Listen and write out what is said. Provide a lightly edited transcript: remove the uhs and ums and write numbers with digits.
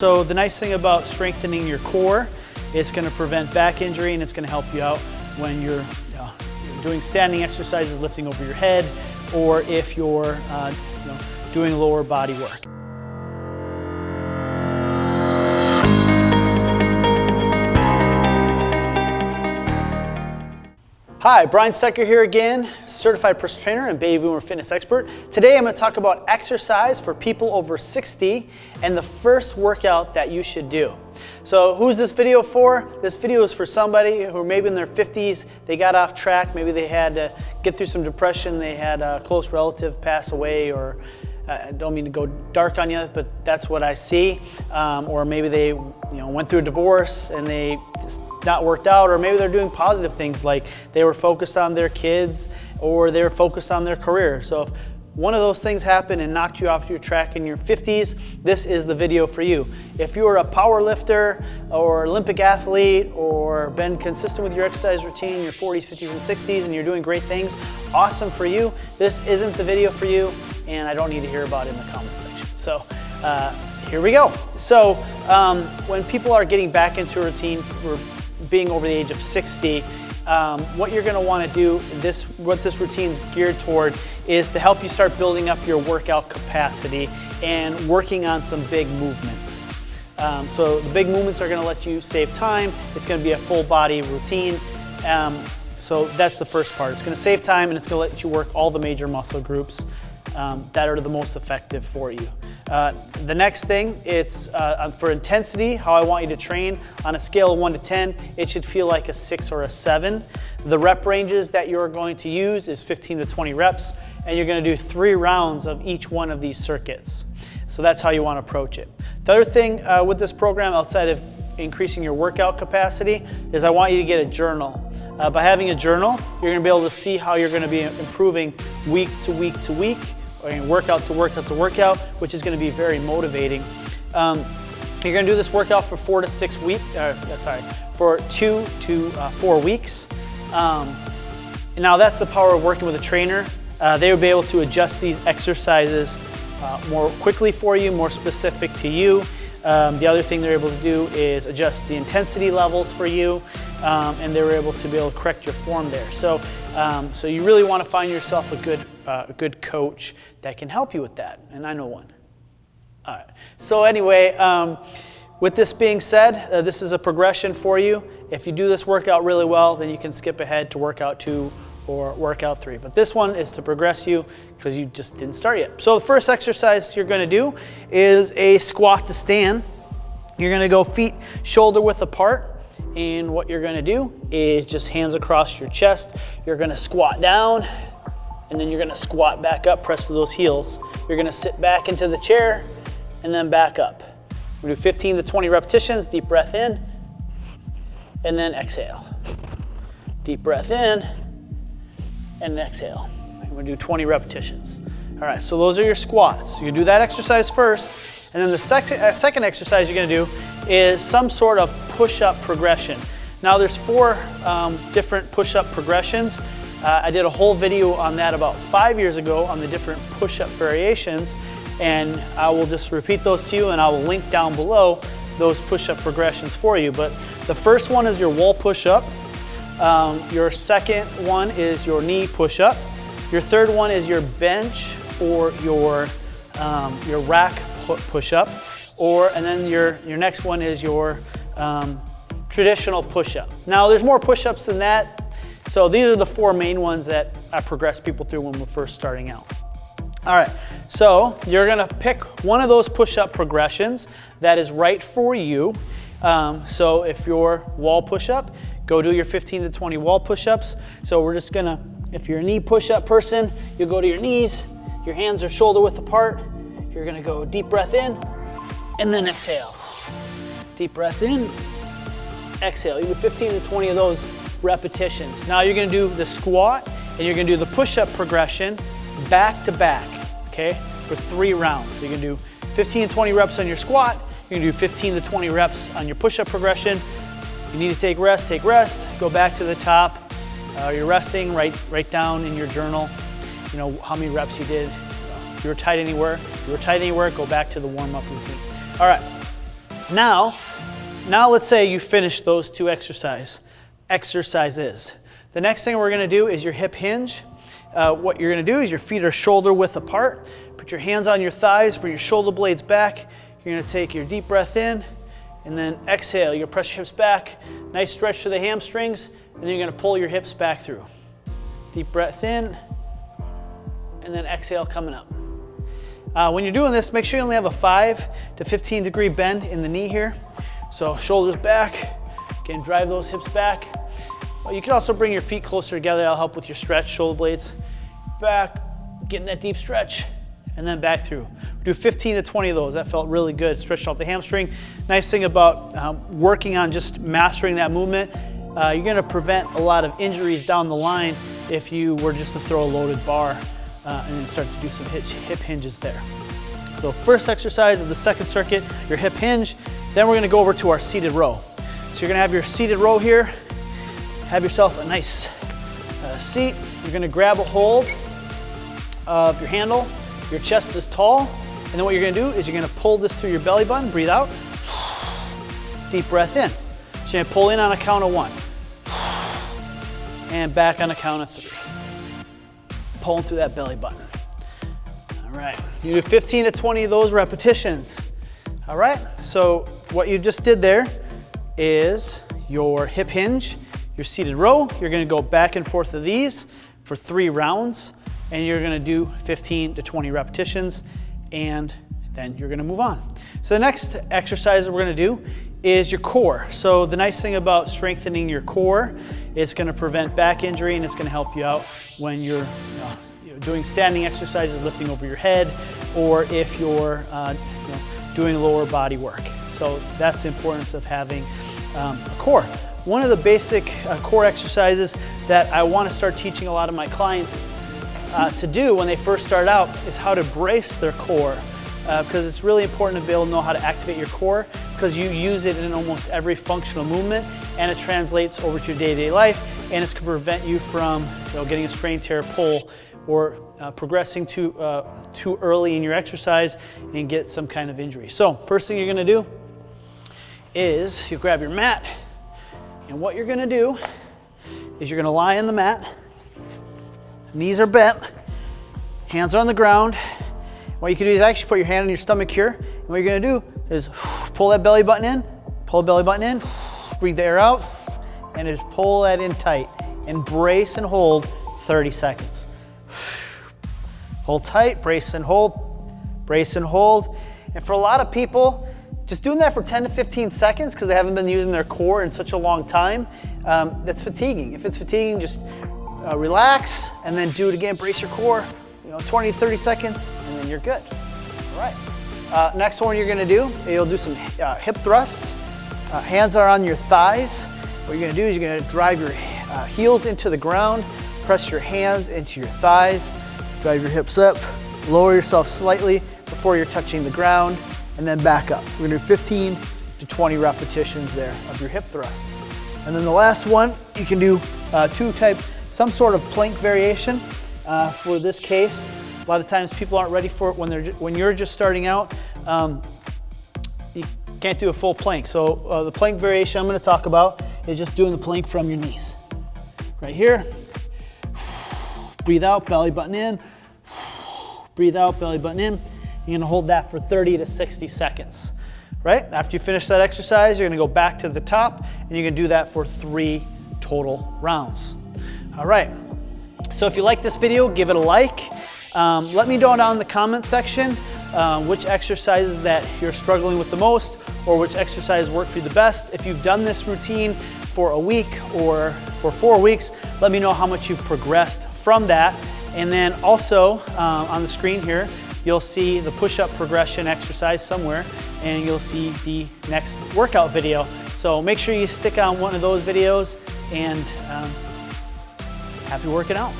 So the nice thing about strengthening your core, it's going to prevent back injury and it's going to help you out when you're doing standing exercises, lifting over your head, or if you're doing lower body work. Hi, Brian Steckler here again, certified personal trainer and baby boomer fitness expert. Today I'm going to talk about exercise for people over 60 and the first workout that you should do. So who's this video for? This video is for somebody who maybe in their 50s, they got off track, maybe they had to get through some depression, they had a close relative pass away, or I don't mean to go dark on you, but that's what I see. Or maybe they went through a divorce and they just not worked out, or maybe they're doing positive things like they were focused on their kids or they were focused on their career. So if one of those things happened and knocked you off your track in your 50s, this is the video for you. If you're a power lifter or Olympic athlete or been consistent with your exercise routine in your 40s, 50s, and 60s and you're doing great things, awesome for you. This isn't the video for you, and I don't need to hear about it in the comment section. So here we go. So when people are getting back into a routine for being over the age of 60, what you're going to want to do, what this routine is geared toward, is to help you start building up your workout capacity and working on some big movements. So the big movements are going to let you save time. It's going to be a full body routine. So that's the first part. It's going to save time and it's going to let you work all the major muscle groups that are the most effective for you. The next thing, it's for intensity, how I want you to train. On a scale of 1 to 10, it should feel like a 6 or a 7. The rep ranges that you're going to use is 15 to 20 reps, and you're going to do 3 rounds of each one of these circuits. So that's how you want to approach it. The other thing with this program, outside of increasing your workout capacity, is I want you to get a journal. By having a journal, you're going to be able to see how you're going to be improving week to week to week, or workout to workout to workout, which is going to be very motivating. You're going to do this workout for 4 to 6 weeks. For 2 to 4 weeks. Now that's the power of working with a trainer. They will be able to adjust these exercises more quickly for you, more specific to you. The other thing they're able to do is adjust the intensity levels for you, and they're able to be able to correct your form there. So you really want to find yourself a good coach that can help you with that, and I know one. All right. So anyway, with this being said, this is a progression for you. If you do this workout really well, then you can skip ahead to workout 2 or workout 3. But this one is to progress you because you just didn't start yet. So the first exercise you're going to do is a squat to stand. You're going to go feet shoulder width apart. And what you're going to do is just hands across your chest. You're going to squat down, and then you're going to squat back up, press to those heels. You're going to sit back into the chair and then back up. We'll do 15 to 20 repetitions. Deep breath in, and then exhale. Deep breath in, and exhale. We're going to do 20 repetitions. All right, so those are your squats. You do that exercise first, and then the second exercise you're going to do is some sort of push-up progression. Now there's 4 different push-up progressions. I did a whole video on that about 5 years ago on the different push-up variations, and I will just repeat those to you, and I will link down below those push-up progressions for you. But the first one is your wall push-up. Your second one is your knee push-up. Your third one is your bench or your rack push-up. And then your next one is your traditional push-up. Now there's more push-ups than that. So these are the 4 main ones that I progress people through when we're first starting out. All right, so you're gonna pick one of those push-up progressions that is right for you. So if you're wall push-up, go do your 15 to 20 wall push-ups. So we're just gonna, if you're a knee push-up person, you go to your knees, your hands are shoulder width apart. You're gonna go deep breath in, and then exhale. Deep breath in, exhale. You do 15 to 20 of those repetitions. Now you're gonna do the squat, and you're gonna do the push-up progression back to back, okay, for 3 rounds. So you're gonna do 15 to 20 reps on your squat, you're gonna do 15 to 20 reps on your push-up progression. You need to take rest, go back to the top. You're resting, write down in your journal, how many reps you did. If you were tight anywhere, go back to the warm-up routine. All right, Now let's say you finish those two exercises. The next thing we're gonna do is your hip hinge. What you're gonna do is your feet are shoulder width apart. Put your hands on your thighs, bring your shoulder blades back. You're gonna take your deep breath in, and then exhale. You're gonna press your hips back. Nice stretch to the hamstrings, and then you're gonna pull your hips back through. Deep breath in, and then exhale coming up. When you're doing this, make sure you only have a 5 to 15 degree bend in the knee here. So shoulders back, again, drive those hips back. You can also bring your feet closer together. That'll help with your stretch, shoulder blades back, getting that deep stretch, and then back through. We do 15 to 20 of those. That felt really good, stretched out the hamstring. Nice thing about working on just mastering that movement, you're gonna prevent a lot of injuries down the line if you were just to throw a loaded bar and then start to do some hip hinges there. So first exercise of the second circuit, your hip hinge. Then we're gonna go over to our seated row. So you're gonna have your seated row here. Have yourself a nice seat. You're gonna grab a hold of your handle. Your chest is tall. And then what you're gonna do is you're gonna pull this through your belly button, breathe out. Deep breath in. So you're gonna pull in on a count of 1. And back on a count of 3. Pulling through that belly button. All right, you do 15 to 20 of those repetitions. All right, so what you just did there is your hip hinge, your seated row. You're gonna go back and forth of these for 3 rounds, and you're gonna do 15 to 20 repetitions, and then you're gonna move on. So the next exercise that we're gonna do is your core. So the nice thing about strengthening your core, it's gonna prevent back injury, and it's gonna help you out when you're doing standing exercises, lifting over your head, or if you're doing lower body work. So that's the importance of having a core. One of the basic core exercises that I want to start teaching a lot of my clients to do when they first start out is how to brace their core, because it's really important to be able to know how to activate your core, because you use it in almost every functional movement, and it translates over to your day-to-day life, and it's going to prevent you from getting a strain, tear, pull, or progressing too early in your exercise and get some kind of injury. So first thing you're going to do is you grab your mat, and what you're going to do is you're going to lie on the mat, knees are bent, hands are on the ground. What you can do is actually put your hand on your stomach here, and what you're going to do is pull that belly button in, pull the belly button in, breathe the air out, and just pull that in tight and brace and hold 30 seconds. Hold tight, brace and hold, brace and hold. And for a lot of people, just doing that for 10 to 15 seconds because they haven't been using their core in such a long time, that's fatiguing. If it's fatiguing, just relax and then do it again, brace your core, 20, 30 seconds, and then you're good. All right. Next one you're gonna do, you'll do some hip thrusts. Hands are on your thighs. What you're gonna do is you're gonna drive your heels into the ground, press your hands into your thighs, drive your hips up, lower yourself slightly before you're touching the ground, and then back up. We're gonna do 15 to 20 repetitions there of your hip thrusts. And then the last one, you can do some sort of plank variation. For this case, a lot of times people aren't ready for it when you're just starting out. You can't do a full plank. So the plank variation I'm gonna talk about is just doing the plank from your knees. Right here, breathe out, belly button in, breathe out, belly button in. You're gonna hold that for 30 to 60 seconds, right? After you finish that exercise, you're gonna go back to the top, and you're gonna do that for 3 total rounds. All right, so if you like this video, give it a like. Let me know down in the comment section which exercises that you're struggling with the most, or which exercises work for you the best. If you've done this routine for a week or for 4 weeks, let me know how much you've progressed from that. And then also on the screen here, you'll see the push-up progression exercise somewhere, and you'll see the next workout video. So make sure you stick on one of those videos, and happy working out.